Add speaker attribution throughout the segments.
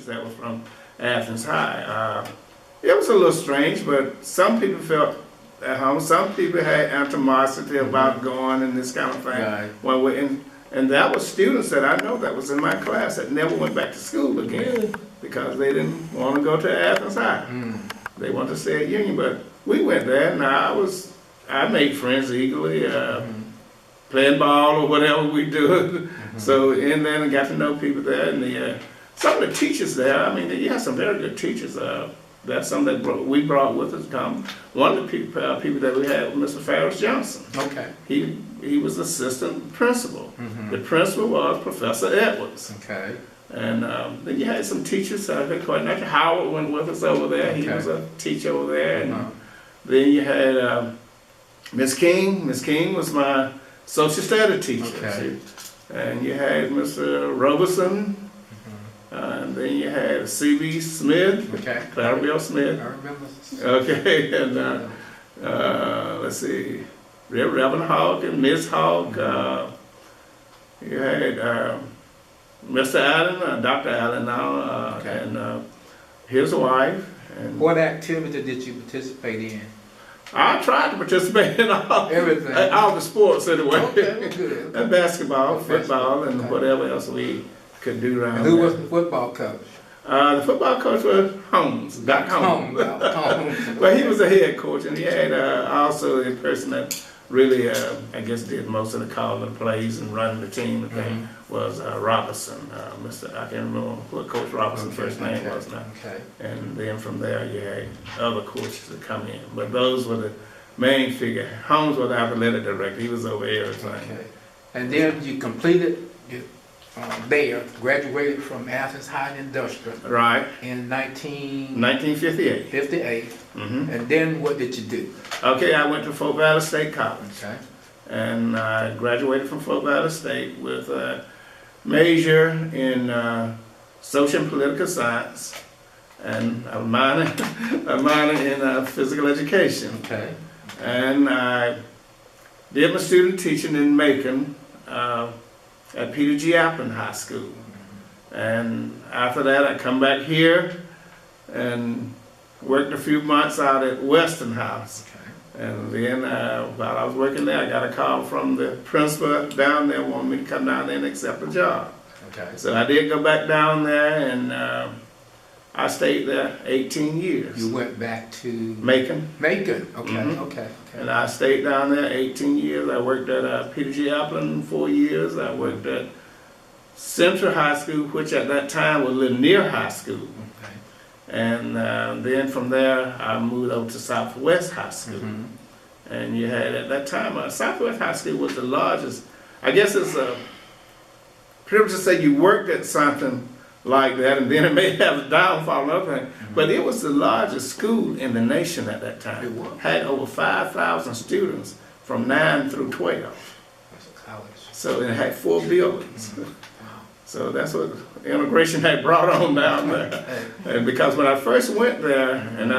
Speaker 1: that were from Athens High. It was a little strange, but some people felt at home. Some people had animosity about going and this kind of thing.
Speaker 2: Right.
Speaker 1: Well, and that was students that I know that was in my class that never went back to school again.
Speaker 2: Really?
Speaker 1: Because they didn't want to go to Athens High.
Speaker 2: Mm.
Speaker 1: They wanted to stay at Union, but we went there, and I made friends eagerly, playing ball or whatever we do. So in there and got to know people there, and some of the teachers there. I mean, you have some very good teachers. That's something that we brought with us. One of the people that we had was Mr. Ferris Johnson.
Speaker 2: Okay.
Speaker 1: He was assistant principal. The principal was Professor Edwards.
Speaker 2: Okay.
Speaker 1: And then you had some teachers, quite naturally. Howard went with us over there. He was a teacher over there. And then you had Miss King. Miss King was my social studies teacher.
Speaker 2: Okay.
Speaker 1: And you had Mr. Roberson. And then you had C.B. Smith.
Speaker 2: Okay.
Speaker 1: Clarabelle Smith.
Speaker 2: I remember.
Speaker 1: Okay. And let's see, Reverend Hawk and Miss Hawk. You had Mr. Allen, Dr. Allen now, and his wife. And
Speaker 2: What activity did you participate in?
Speaker 1: I tried to participate in
Speaker 2: Everything.
Speaker 1: all the sports anyway.
Speaker 2: Okay, well, good.
Speaker 1: And basketball,
Speaker 2: Okay.
Speaker 1: football, and
Speaker 2: Okay.
Speaker 1: whatever else we could do around
Speaker 2: Who
Speaker 1: there.
Speaker 2: was the football coach?
Speaker 1: The football coach was Holmes, Doc Holmes.
Speaker 2: Holmes.
Speaker 1: But he was a head coach, and he had also a person that really, I guess, did most of the calling of the plays and running the team. And thing was Robinson, I can't remember what Coach Robinson's first name was now.
Speaker 2: Okay.
Speaker 1: And then from there, you had other coaches that come in, but those were the main figure. Holmes was the athletic director; he was over everything.
Speaker 2: Okay. And then you completed there, graduated from Athens High Industrial
Speaker 1: Right,
Speaker 2: in
Speaker 1: 1958.
Speaker 2: 1958.
Speaker 1: hmm
Speaker 2: And then what did you do?
Speaker 1: Okay, I went to Fort Valley State College.
Speaker 2: Okay.
Speaker 1: And I graduated from Fort Valley State with a major in social and political science and a minor, in physical education.
Speaker 2: Okay.
Speaker 1: And I did my student teaching in Macon at Peter G. Appin High School. And after that, I come back here and worked a few months out at Weston House. And then while I was working there, I got a call from the principal down there wanting me to come down there and accept a job.
Speaker 2: Okay.
Speaker 1: So I did go back down there, and I stayed there 18 years.
Speaker 2: You went back to
Speaker 1: Macon.
Speaker 2: Macon. Okay.
Speaker 1: Mhm.
Speaker 2: Okay.
Speaker 1: And I stayed down there 18 years. I worked at Peter G. Appin 4 years. I worked at Central High School, which at that time was Lanier High School.
Speaker 2: Okay.
Speaker 1: And then from there, I moved over to Southwest High School. And you had, at that time, Southwest High School was the largest. I guess it's a privilege to say you worked at something like that, and then it may have a downfall and other thing. But it was the largest school in the nation at that time.
Speaker 2: It was.
Speaker 1: Had over 5,000 students from 9 through 12.
Speaker 2: That's a college.
Speaker 1: So it had 4 buildings. So that's what integration had brought on down there. And because when I first went there, and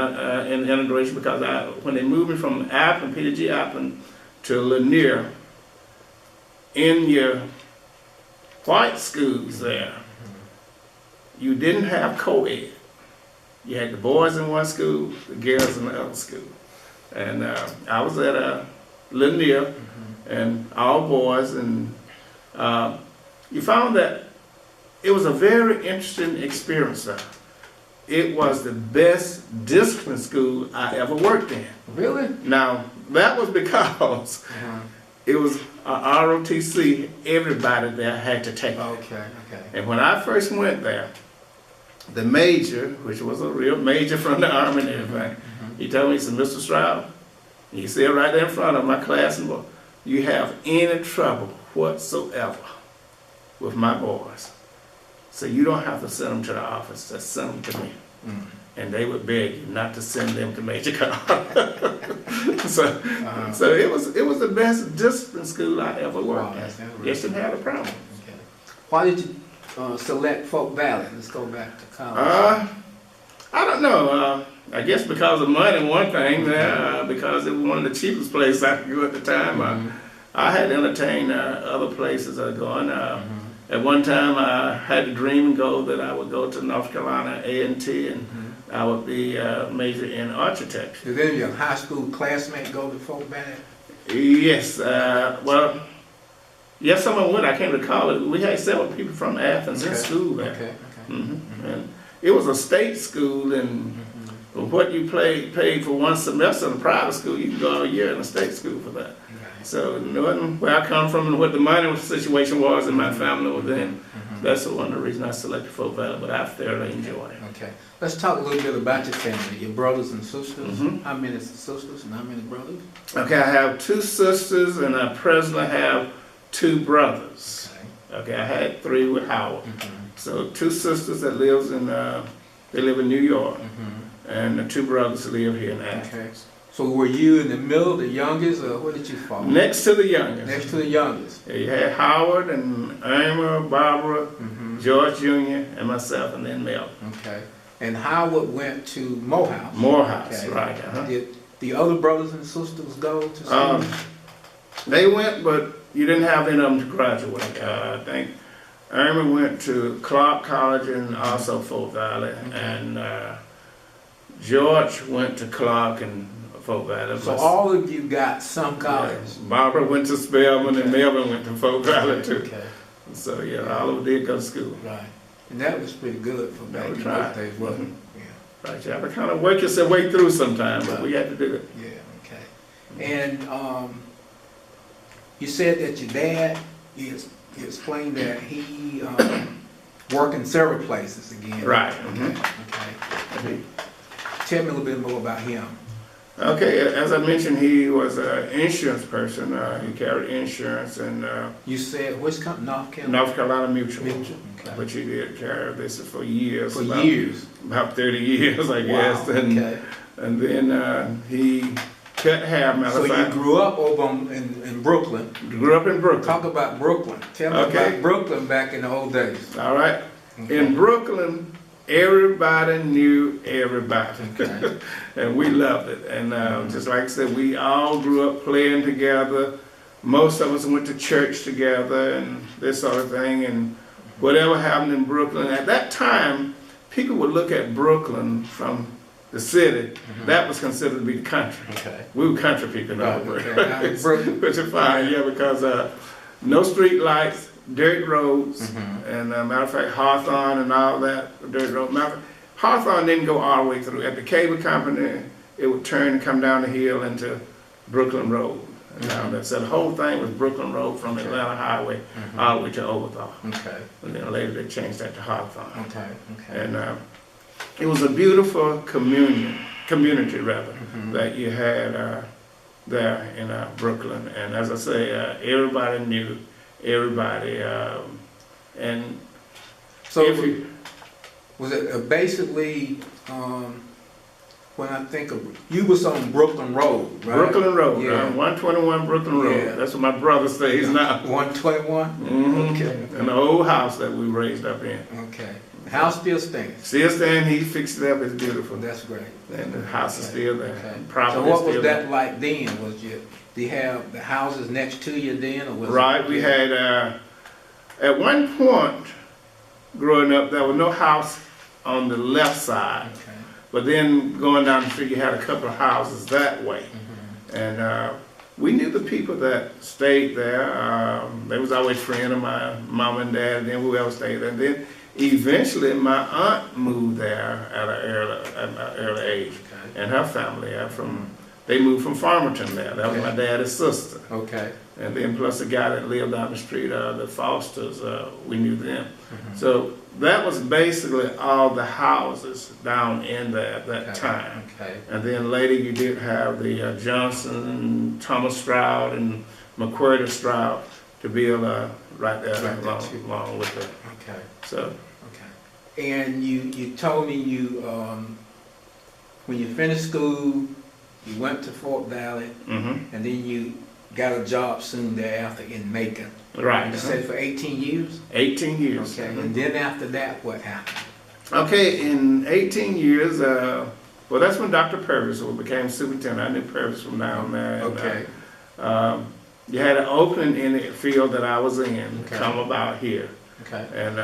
Speaker 1: in integration, because when they moved me from Appin, Peter G. Appin, to Lanier, in your white schools there, you didn't have co-ed. You had the boys in one school, the girls in the other school. And I was at Lanier, and all boys, and you found that it was a very interesting experience there. It was the best discipline school I ever worked in.
Speaker 2: Really?
Speaker 1: Now, that was because it was a ROTC, everybody there had to take it.
Speaker 2: Okay. Okay.
Speaker 1: And when I first went there, the major, which was a real major from the Army and everything, he told me, he said, Mr. Stroud, he said right there in front of my class, and you have any trouble whatsoever with my boys, so you don't have to send them to the office, just send them to me. And they would beg you not to send them to Major Carter. So it was the best discipline school I ever worked
Speaker 2: Wow,
Speaker 1: at.
Speaker 2: that's
Speaker 1: Just didn't have a problem.
Speaker 2: Okay. Why did you select Fort Valley? Let's go back to college.
Speaker 1: I don't know. I guess because of money, one thing, because it was one of the cheapest places I could go at the time. I had entertained other places going. At one time, I had a dream and goal that I would go to North Carolina A&T and I would be major in architecture.
Speaker 2: Did any of your high school classmates go to Fort Valley?
Speaker 1: Yes, well, yes, someone would. I can't recall it. We had several people from Athens in school there.
Speaker 2: Okay.
Speaker 1: And it was a state school, and what you paid for one semester in a private school, you can go a year in a state school for that. So knowing where I come from and what the money situation was in my family was then, that's one of the reasons I selected Fort Valley, but I thoroughly enjoyed it.
Speaker 2: Okay. Let's talk a little bit about your family, your brothers and sisters. How many sisters and how many brothers?
Speaker 1: Okay, I have 2 sisters and I presently have 2 brothers. Okay, I had 3 with Howard. So 2 sisters that lives in, they live in New York, and the 2 brothers live here in Athens.
Speaker 2: Okay. So were you in the middle, the youngest, or where did you fall?
Speaker 1: Next to the youngest.
Speaker 2: Next to the youngest.
Speaker 1: Yeah, you had Howard and Irma, Barbara, George Jr., and myself, and then Mel.
Speaker 2: Okay. And Howard went to Morehouse.
Speaker 1: Morehouse,
Speaker 2: Okay.
Speaker 1: right.
Speaker 2: Did the other brothers and sisters go to school?
Speaker 1: They went, but you didn't have any of them to graduate. I think Irma went to Clark College and also Fort Valley, and George went to Clark and Fort Valley.
Speaker 2: So all of you got some college.
Speaker 1: Barbara went to Spelman, and
Speaker 2: Okay.
Speaker 1: Melvin went to Fort Valley too.
Speaker 2: Okay.
Speaker 1: So yeah, all of them did go to school.
Speaker 2: Right. And that was pretty good for back in those
Speaker 1: tried.
Speaker 2: days, wasn't it?
Speaker 1: Right, you have to kind of work yourself way through sometime, but we had to do it.
Speaker 2: Yeah. Yeah. Okay. And you said that your dad, you explained that he worked in several places again.
Speaker 1: Right.
Speaker 2: Okay. Tell me a little bit more about him.
Speaker 1: Okay, as I mentioned, he was an insurance person. He carried insurance and
Speaker 2: You said which company? North Carolina.
Speaker 1: North Carolina Mutual.
Speaker 2: Mutual. Okay.
Speaker 1: But he did carry this for years.
Speaker 2: For years.
Speaker 1: About 30 years, I guess.
Speaker 2: Wow.
Speaker 1: And,
Speaker 2: Okay.
Speaker 1: and then he cut hair, matter
Speaker 2: So
Speaker 1: of
Speaker 2: you
Speaker 1: fact.
Speaker 2: grew up over in Brooklyn.
Speaker 1: Grew up in Brooklyn.
Speaker 2: Talk about Brooklyn. Tell me
Speaker 1: Okay.
Speaker 2: about Brooklyn back in the old days.
Speaker 1: All right. In Brooklyn, everybody knew everybody.
Speaker 2: Okay.
Speaker 1: And we loved it. And just like I said, we all grew up playing together. Most of us went to church together and this sort of thing. And whatever happened in Brooklyn, at that time, people would look at Brooklyn from the city. That was considered to be the country.
Speaker 2: Okay.
Speaker 1: We were country people in
Speaker 2: Right,
Speaker 1: our
Speaker 2: okay. Now in Brooklyn.
Speaker 1: Which is fine, yeah, because no street lights, dirt roads, and matter of fact, Hawthorne and all that, dirt road. Matter of fact, Hawthorne didn't go all the way through. At the cable company, it would turn and come down the hill into Brooklyn Road. So the whole thing was Brooklyn Road from Atlanta Highway all the way to Overthaw.
Speaker 2: Okay.
Speaker 1: And then later they changed that to Hawthorne.
Speaker 2: Okay. Okay.
Speaker 1: And it was a beautiful community rather, that you had there in Brooklyn. And as I say, everybody knew everybody. And
Speaker 2: So
Speaker 1: if you,
Speaker 2: was it basically when I think of you was on Brooklyn Road, right?
Speaker 1: Brooklyn Road,
Speaker 2: Yeah.
Speaker 1: 121 Brooklyn Road.
Speaker 2: Yeah.
Speaker 1: That's where my brother stays now.
Speaker 2: 121. Okay.
Speaker 1: In the old house that we raised up in.
Speaker 2: Okay. The house still stands.
Speaker 1: Still standing, he fixed it up, it's beautiful.
Speaker 2: That's great.
Speaker 1: And the house is still there.
Speaker 2: Okay.
Speaker 1: Property
Speaker 2: So what
Speaker 1: is
Speaker 2: was
Speaker 1: still
Speaker 2: that
Speaker 1: there.
Speaker 2: like then? Was you do you have the houses next to you then, or was
Speaker 1: Right,
Speaker 2: it,
Speaker 1: we had, at one point, growing up, there was no house on the left side.
Speaker 2: Okay.
Speaker 1: But then going down the street, you had a couple of houses that way. And we knew the people that stayed there. They was always friends of my mom and dad, and then who else stayed there. And then eventually my aunt moved there at an early age.
Speaker 2: Okay.
Speaker 1: And her family, they moved from Farmerton there. That was my dad's sister.
Speaker 2: Okay.
Speaker 1: And then plus the guy that lived down the street, the Fosters, we knew them. So that was basically all the houses down in there at that time.
Speaker 2: Okay.
Speaker 1: And then later you did have the Johnson, Thomas Stroud, and McQuarrie Stroud to build right there along with it.
Speaker 2: Okay.
Speaker 1: So.
Speaker 2: Okay. And you told me you when you finished school, you went to Fort Valley, and then you got a job soon thereafter in Macon.
Speaker 1: Right.
Speaker 2: You said for 18 years?
Speaker 1: 18 years.
Speaker 2: Okay. And then after that, what happened?
Speaker 1: Okay, in 18 years, well, that's when Dr. Purvis became superintendent. I knew Purvis from down there. And,
Speaker 2: Okay.
Speaker 1: you had an opening in the field that I was in,
Speaker 2: Okay.
Speaker 1: come about here.
Speaker 2: Okay.
Speaker 1: And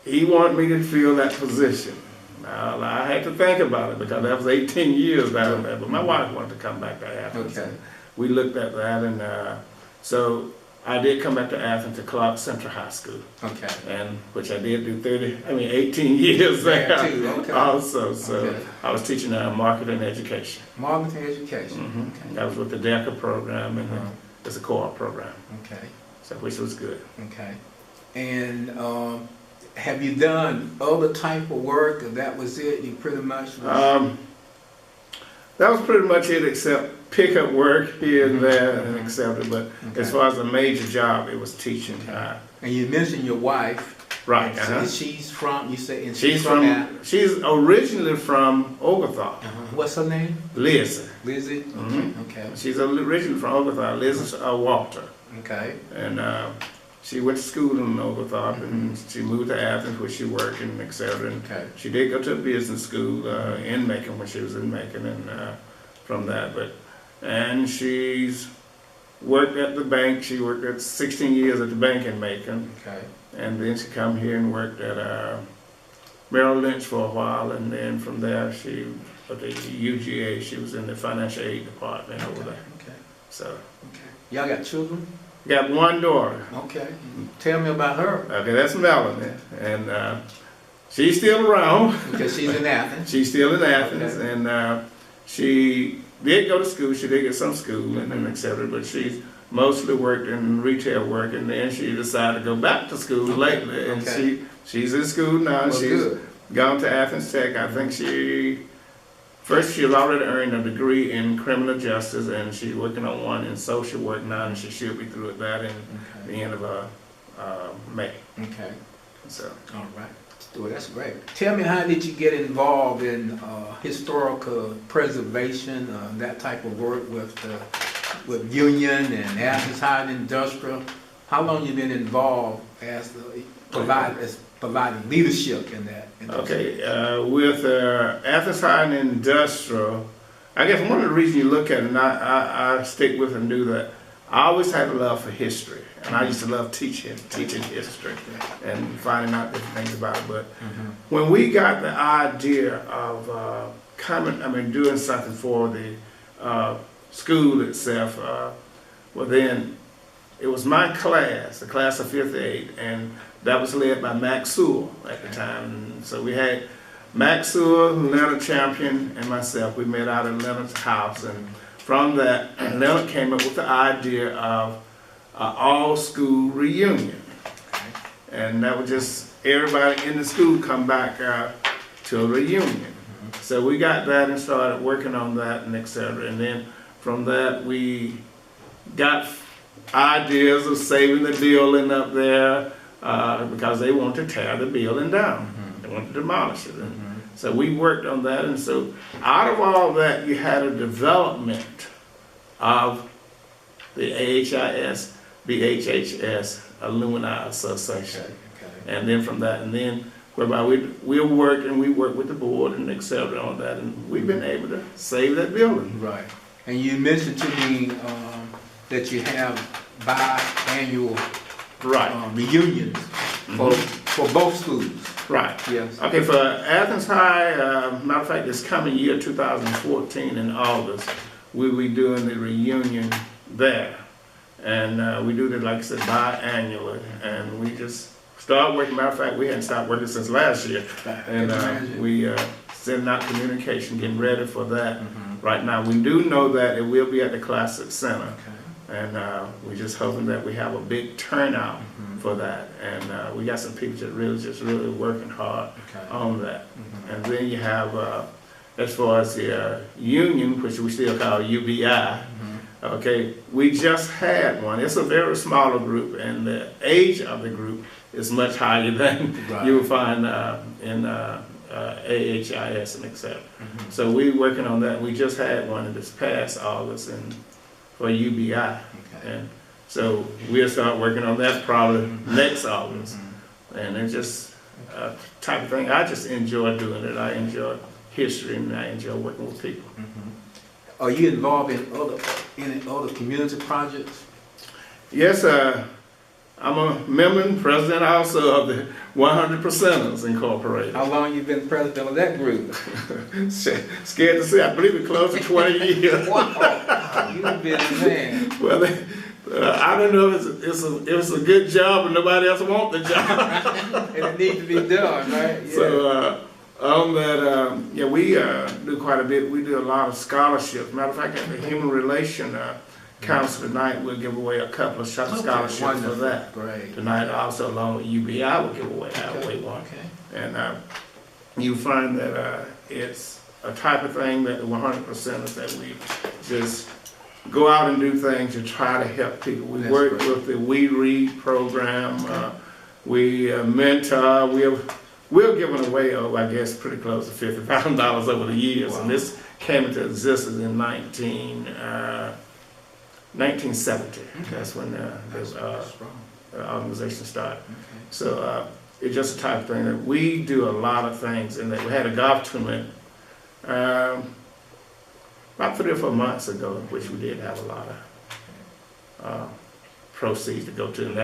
Speaker 1: he wanted me to fill that position. Now, I had to think about it because that was 18 years down there, but my wife wanted to come back to Athens.
Speaker 2: Okay.
Speaker 1: We looked at that, and so I did come back to Athens to Clark Central High School,
Speaker 2: Okay.
Speaker 1: and which I did do 18 years there
Speaker 2: There too, okay.
Speaker 1: also. So
Speaker 2: Okay.
Speaker 1: I was teaching marketing education.
Speaker 2: Marketing education.
Speaker 1: Mhm. That was with the DECA program, and
Speaker 2: Uh-huh.
Speaker 1: it's a co-op program,
Speaker 2: Okay.
Speaker 1: so which was good.
Speaker 2: Okay. And have you done other type of work, or that was it? You pretty much was,
Speaker 1: That was pretty much it, except pickup work here and there, and accept it. But as
Speaker 2: Okay.
Speaker 1: far as a major job, it was teaching.
Speaker 2: And you mentioned your wife.
Speaker 1: Right.
Speaker 2: So
Speaker 1: Uh-huh.
Speaker 2: she's from, you say, and
Speaker 1: She's
Speaker 2: that.
Speaker 1: She's originally from Oglethorpe.
Speaker 2: What's her name?
Speaker 1: Liz.
Speaker 2: Lizzie?
Speaker 1: Mhm.
Speaker 2: Okay.
Speaker 1: She's originally from Oglethorpe. Liz Walter,
Speaker 2: Okay.
Speaker 1: and she went to school in Oglethorpe, and she moved to Athens where she worked and et cetera. And
Speaker 2: Okay.
Speaker 1: she did go to a business school in Macon when she was in Macon, and from that, and she's worked at the bank. She worked at 16 years at the bank in Macon,
Speaker 2: Okay.
Speaker 1: and then she come here and worked at Merrill Lynch for a while, and then from there she at the UGA. She was in the financial aid department over there.
Speaker 2: Okay.
Speaker 1: So
Speaker 2: Okay. Y'all got children?
Speaker 1: got one daughter.
Speaker 2: Okay. Tell me about her.
Speaker 1: Okay, that's Melanie, and she's still around.
Speaker 2: Because she's in Athens.
Speaker 1: She's still in Athens,
Speaker 2: Okay.
Speaker 1: and she did go to school. She did get some school and et cetera, but she's mostly worked in retail work, and then she decided to go back to school lately, and
Speaker 2: Okay.
Speaker 1: she's in school now.
Speaker 2: Well,
Speaker 1: She's
Speaker 2: good.
Speaker 1: gone to Athens Tech. I think she has already earned a degree in criminal justice, and she's working on one in social work now, and she should be through with that in the
Speaker 2: Okay.
Speaker 1: end of May.
Speaker 2: Okay.
Speaker 1: So.
Speaker 2: All right. Well, that's great. Tell me, how did you get involved in historical preservation, that type of work with Union and Athens High Industrial? How long you been involved as providing leadership in that?
Speaker 1: Okay, with Athens High and Industrial, I guess one of the reasons you look at it, and I stick with and do that, I always had a love for history, and I used to love teaching history and finding out different things about it. But when we got the idea of doing something for the school itself, well then, it was my class, the class of 5th aid, and that was led by Max Sewell at the time. And so we had Max Sewell, Leonard Champion, and myself. We met out at Leonard's house, and from that, Leonard came up with the idea of an all-school reunion. And that was just everybody in the school come back to a reunion. So we got that and started working on that and et cetera. And then from that, we got ideas of saving the building up there because they wanted to tear the building down. They wanted to demolish it. And so we worked on that, and so out of all that, you had a development of the AHIS, BHHS Alumni Association.
Speaker 2: Okay.
Speaker 1: And then from that, and then whereby we'll work and we work with the board and et cetera on that, and we've been able to save that building.
Speaker 2: Right. And you mentioned to me that you have biannual
Speaker 1: Right,
Speaker 2: reunions for both schools.
Speaker 1: right.
Speaker 2: Yes.
Speaker 1: Okay, for Athens High, matter of fact, this coming year, 2014 in August, we'll be doing the reunion there. And we do that, like I said, biannually, and we just start working. Matter of fact, we hadn't stopped working since last year. And we sending out communication, getting ready for that right now. We do know that it will be at the Classic Center. And we're just hoping that we have a big turnout for that. And we got some people that really working hard on that. And then you have, as far as the union, which we still call UBI, okay, we just had one. It's a very smaller group, and the age of the group is much higher than you will find in AHIS and et cetera. So we're working on that. We just had one in this past August for UBI. And so we'll start working on that probably next August. And it's just a type of thing. I just enjoy doing it. I enjoy history, and I enjoy working with people.
Speaker 2: Are you involved in other community projects?
Speaker 1: Yes, I'm a member and president also of the 100 Percenters Incorporated.
Speaker 2: How long you been president of that group?
Speaker 1: Scared to say, I believe it close to 20 years.
Speaker 2: Wow, you a busy man.
Speaker 1: Well, I don't know if it's a good job and nobody else want the job.
Speaker 2: And it needs to be done, right? Yeah.
Speaker 1: So on that, yeah, we do quite a bit. We do a lot of scholarships. Matter of fact, at the Human Relation Council tonight, we'll give away a couple of scholarships for
Speaker 2: Wonderful.
Speaker 1: that.
Speaker 2: Great.
Speaker 1: Tonight, also along with UBI, we'll give away one.
Speaker 2: Okay.
Speaker 1: And you find that it's a type of thing that the 100%ers that we just go out and do things to try to help people. We
Speaker 2: That's
Speaker 1: work
Speaker 2: great.
Speaker 1: with the We Read program. We mentor. We're giving away, I guess, pretty close to $50,000 over the years.
Speaker 2: Wow.
Speaker 1: And this came into existence in 1970. That's when the organization started.
Speaker 2: Okay.
Speaker 1: So it's just a type of thing that we do a lot of things. And we had a golf tournament about 3 or 4 months ago, which we did have a lot of proceeds to go to. And